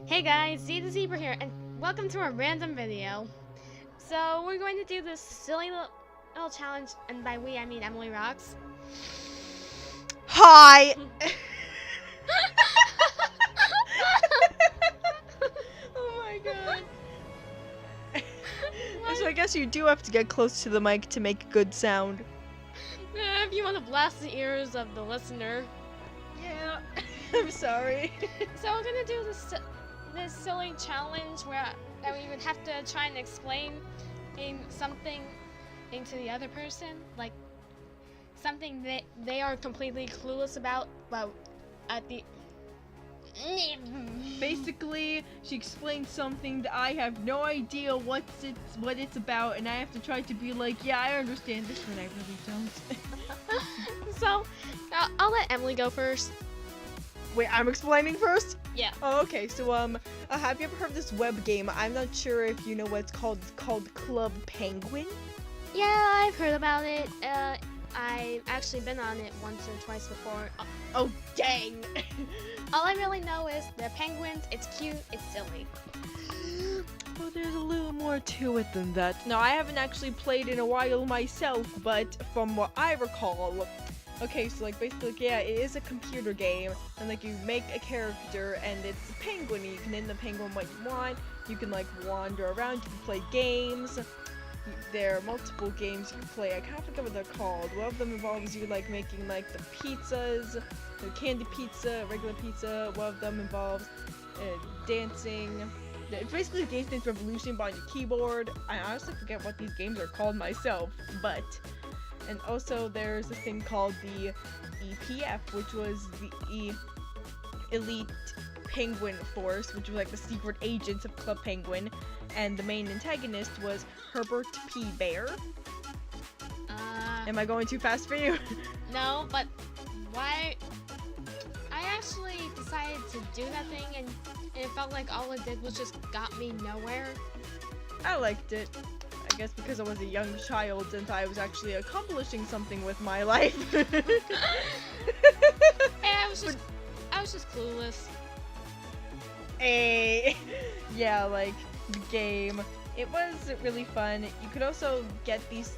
Hey guys, Z the Zebra here, and welcome to a random video. So we're going to do this silly little challenge, and by we I mean Emily Rocks. Hi! Oh my god. So I guess you do have to get close to the mic to make good sound. If you want to blast the ears of the listener. Yeah, I'm sorry. So we're gonna do this silly challenge where that we would have to try and explain something to the other person, like something that they are completely clueless about. Well, at the Basically, she explained something that I have no idea what it's about, and I have to try to be like, yeah, I understand this when I really don't. So, I'll let Emily go first. Wait, I'm explaining first? Yeah. Oh, okay. So, have you ever heard of this web game? I'm not sure if you know what it's called. It's called Club Penguin. Yeah, I've heard about it. I've actually been on it once or twice before. Oh, dang! All I really know is they're penguins, it's cute, it's silly. Well, there's a little more to it than that. No, I haven't actually played in a while myself, but from what I recall, okay, so like basically, yeah, it is a computer game, and like you make a character, and it's a penguin, and you can name the penguin what you want. You can like wander around, you can play games. There are multiple games you can play. I can't forget what they're called. One of them involves you like making like the pizzas, the candy pizza, regular pizza. One of them involves dancing. It's basically Dance Dance Revolution but on your keyboard. I honestly forget what these games are called myself, but and also there's this thing called the EPF, which was the Elite Penguin Force, which was like the secret agents of Club Penguin, and the main antagonist was Herbert P. Bear. Am I going too fast for you? No, but why? I actually decided to do that thing, and it felt like all it did was just got me nowhere. I liked it. I guess because I was a young child and I was actually accomplishing something with my life. Hey, I was just clueless. Hey, yeah, like the game. It was really fun. You could also get these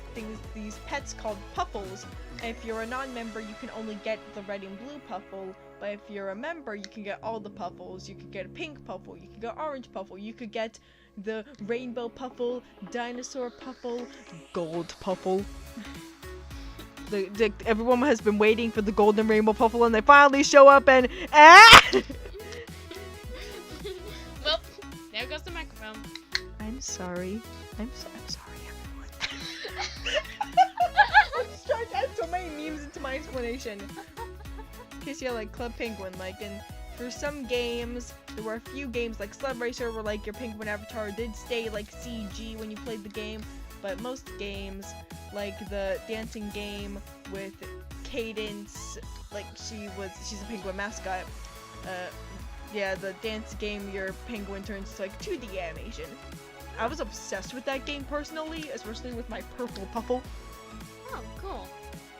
pets called puffles. If you're a non-member, you can only get the red and blue puffle. But if you're a member, you can get all the puffles. You could get a pink puffle. You could get orange puffle. You could get the rainbow puffle, dinosaur puffle, gold puffle. Everyone has been waiting for the golden rainbow puffle, and they finally show up and Well, there goes the microphone. I'm sorry. I'm sorry, everyone. I'm just trying to add so many memes into my explanation. In case you like Club Penguin, like, and for some games, there were a few games like Sled Racer where like your penguin avatar did stay like CG when you played the game, but most games, like the dancing game with Cadence, like she's a penguin mascot. Yeah, the dance game, your penguin turns to like 2D animation. I was obsessed with that game personally, especially with my purple puffle. Oh, cool.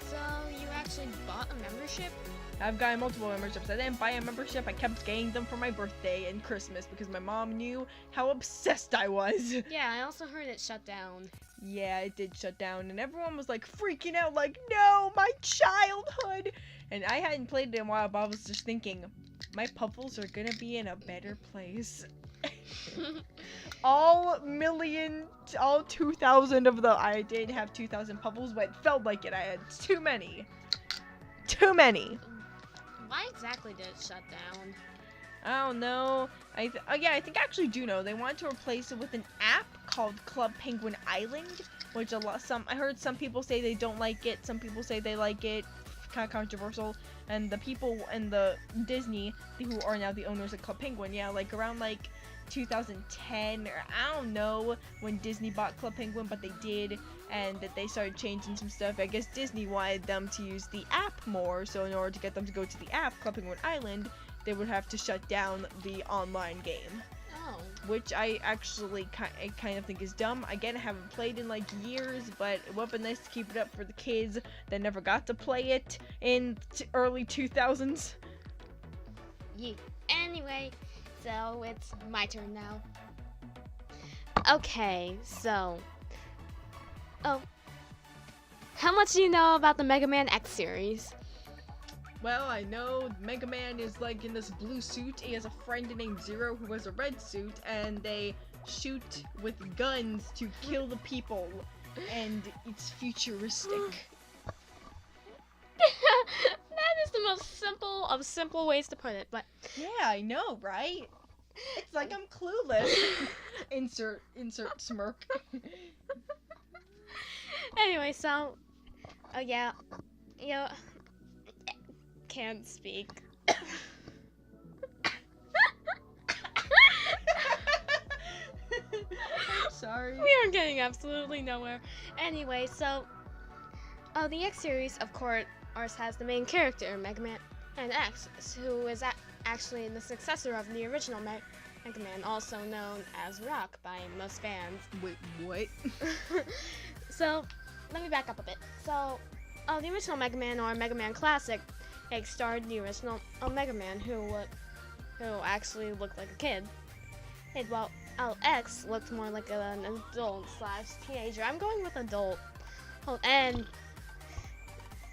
So you actually bought a membership? I've gotten multiple memberships. I didn't buy a membership, I kept getting them for my birthday and Christmas because my mom knew how obsessed I was. Yeah, I also heard it shut down. Yeah, it did shut down, and everyone was like freaking out, like, no, my childhood! And I hadn't played it in a while, but I was just thinking, my puffles are gonna be in a better place. all 2,000 of them. I did have 2,000 puffles, but it felt like it. I had too many. Too many. Why exactly did it shut down? I don't know. I think I actually do know. They wanted to replace it with an app called Club Penguin Island, which I heard some people say they don't like it. Some people say they like it. Kind of controversial. And the people in the Disney who are now the owners of Club Penguin, yeah, like around like 2010 or I don't know when Disney bought Club Penguin, but they did, and that they started changing some stuff. I guess Disney wanted them to use the app more, so in order to get them to go to the app, Club Penguin Island, they would have to shut down the online game. Oh. Which I actually kind of think is dumb. Again, I haven't played in like years, but it would have been nice to keep it up for the kids that never got to play it in early 2000s. Yeah. Anyway, So it's my turn now. Okay, so... Oh. How much do you know about the Mega Man X series? Well, I know Mega Man is like in this blue suit. He has a friend named Zero who has a red suit, and they shoot with guns to kill the people. And it's futuristic. That is the most simple of simple ways to put it, but... Yeah, I know, right? It's like I'm clueless. insert smirk. Anyway, so... Oh, yeah. You know... Can't speak. I'm sorry. We are getting absolutely nowhere. Anyway, so... the X series, of course, has the main character, Mega Man X, who is actually the successor of the original Mega Man, also known as Rock by most fans. Wait, what? So, let me back up a bit. So, the original Mega Man, or Mega Man Classic, it starred the original Mega Man, who actually looked like a kid. While X looked more like an adult/teenager. I'm going with adult. And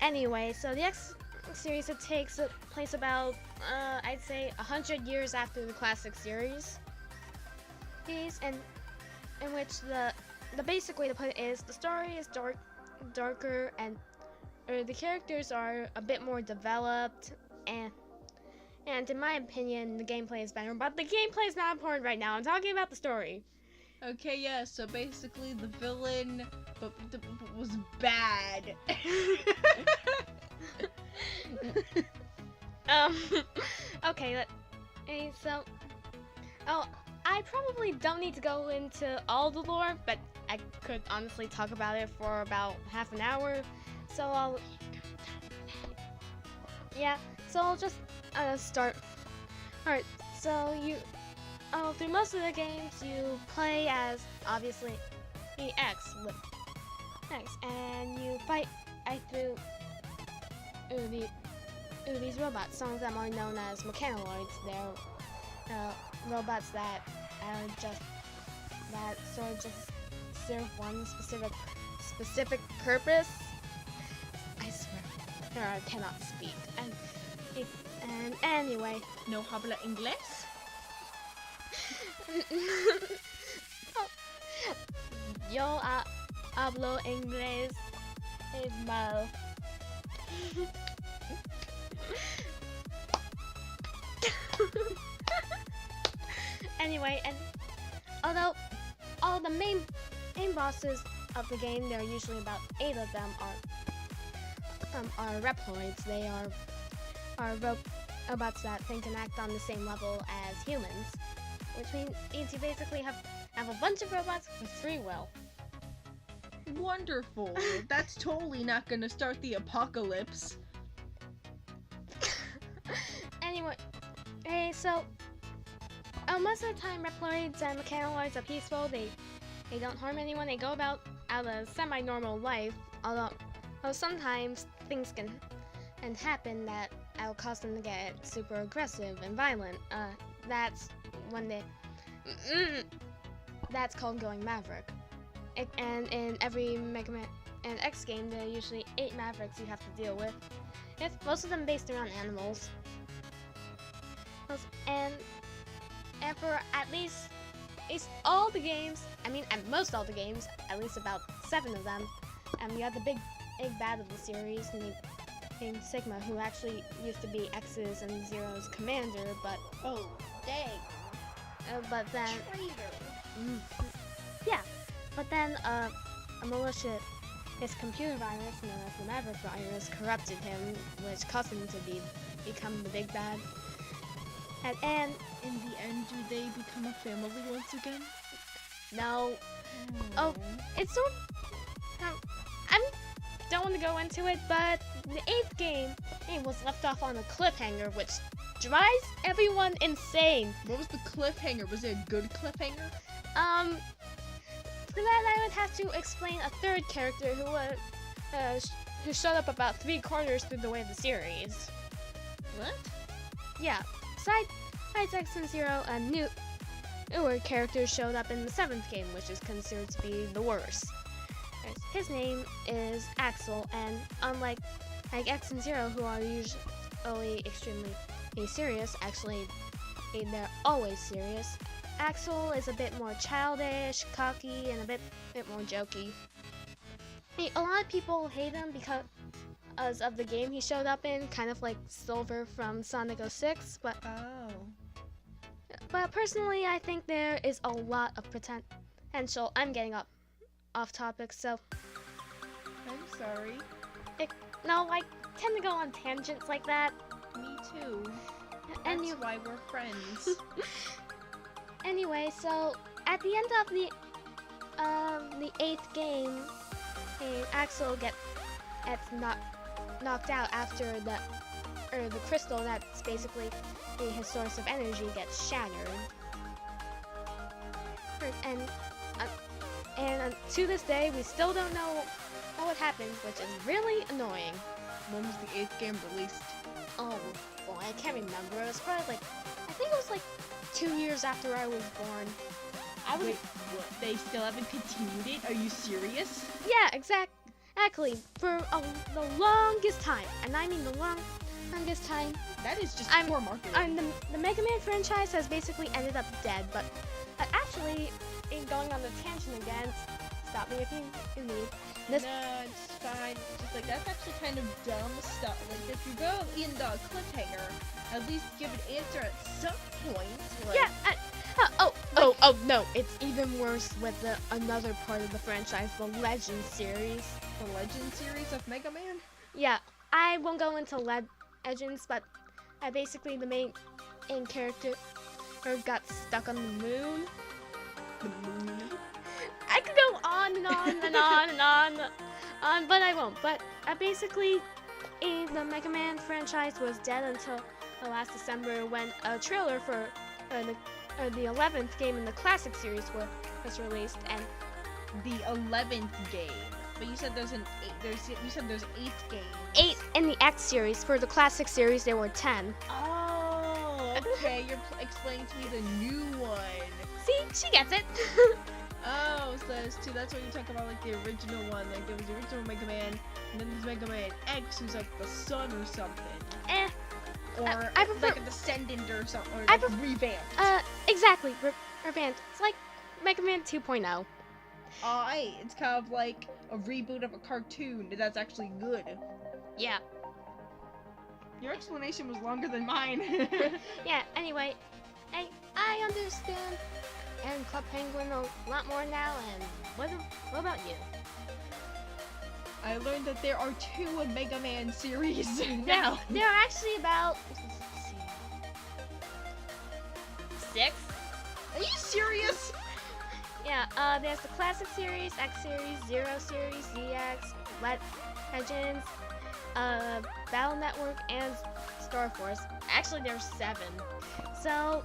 anyway, so the X series, it takes place about, I'd say, 100 years after the classic series. And in which the basic way to put it is the story is darker, and the characters are a bit more developed, and in my opinion, the gameplay is better. But the gameplay is not important right now. I'm talking about the story. Okay, yeah. So basically, the villain was bad. Okay. So, I probably don't need to go into all the lore, but I could honestly talk about it for about half an hour. So I'll just start. Alright, so through most of the games, you play as, obviously, the X, and you fight through these robots. Some of them are known as mechanoids. They're robots that sort of just serve one specific purpose. I swear, I cannot speak. And anyway. No habla inglés? Yo hablo inglés mal. Anyway, and although all the main bosses of the game, there are usually about 8 of them, are Reploids. They are robots that think and act on the same level as humans, which means you basically have a bunch of robots with free will. Wonderful. That's totally not gonna start the apocalypse. Anyway, so most of the time, Reploids and Mechanoids are peaceful. They don't harm anyone. They go about a semi-normal life. Although sometimes things can happen that'll cause them to get super aggressive and violent. That's when that's called going Maverick. And in every Mega Man and X game, there are usually 8 Mavericks you have to deal with. Most of them based around animals. And for at least all the games, at most all the games, at least about 7 of them, and we got the big bad of the series named Sigma, who actually used to be X's and Zero's commander, but oh dang! But then Traitor. Yeah, but then a malicious computer virus known as the Maverick virus corrupted him, which caused him to become the big bad. And in the end, do they become a family once again? No. Oh, it's sort of... I don't want to go into it, but the 8th game was left off on a cliffhanger, which drives everyone insane. What was the cliffhanger? Was it a good cliffhanger? For that I would have to explain a 3rd character who showed up about 3/4 through the way of the series. What? Yeah. Isaac and Zero, a newer character showed up in the 7th game, which is considered to be the worst. His name is Axel, and unlike X and Zero, who are usually extremely serious, actually they're always serious, Axel is a bit more childish, cocky, and a bit more jokey. A lot of people hate him because of the game he showed up in, kind of like Silver from Sonic 06, but personally I think there is a lot of potential. I'm getting off topic, so I'm sorry. No, I tend to go on tangents like that. Me too. And That's why we're friends. Anyway, so at the end of the 8th game, Axel gets knocked out after the crystal that's basically his source of energy gets shattered. And to this day, we still don't know what happened, which is really annoying. When was the 8th game released? Oh, well, I can't remember. It was probably I think it was 2 years after I was born. Wait, what? They still haven't continued it? Are you serious? Yeah, exactly. For the longest time, and I mean the longest time. That is just poor marketing. The Mega Man franchise has basically ended up dead, but actually, going on the tangent again, stop me if you need. No, it's fine. Just that's actually kind of dumb stuff. If you go in the cliffhanger, at least give an answer at some point. Yeah. No, it's even worse with another part of the franchise, the Legend series. The Legend series of Mega Man? Yeah, I won't go into Legends, but basically the main character got stuck on the moon. The moon? I could go on and on and on and on, but I won't. But basically, the Mega Man franchise was dead until last December when a trailer for the 11th game in the Classic series was released, and the 11th game. But you said there's an 8. You said there's 8 games. 8 in the X series. For the Classic series, there were 10. Oh, okay. You're explaining to me the new one. See, she gets it. Oh, so there's 2. That's what you talk about, the original one. There was the original Mega Man, and then there's Mega Man X, who's the son or something. Or I prefer a descendant or something, or revamped. Exactly, revamped. It's like Mega Man 2.0. It's kind of like a reboot of a cartoon that's actually good. Yeah. Your explanation was longer than mine. Yeah, anyway, I understand and Club Penguin a lot more now, and what about you? I learned that there are 2 Mega Man series now. There are actually about 6. Are you serious? Yeah, there's the Classic series, X series, Zero series, ZX, Legends, Battle Network, and Star Force. Actually, there's 7. So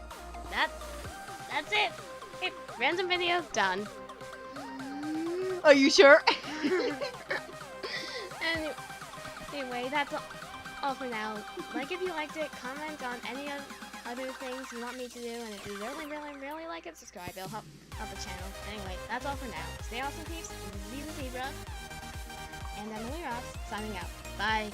that's it. Random video done. Are you sure? Anyway, that's all for now. If you liked it, comment on any other things you want me to do, and if you really, really, really like it, subscribe. It'll help the channel. Anyway, that's all for now. Stay awesome, peeps. This is the Zebra, and Emily Ross signing out. Bye.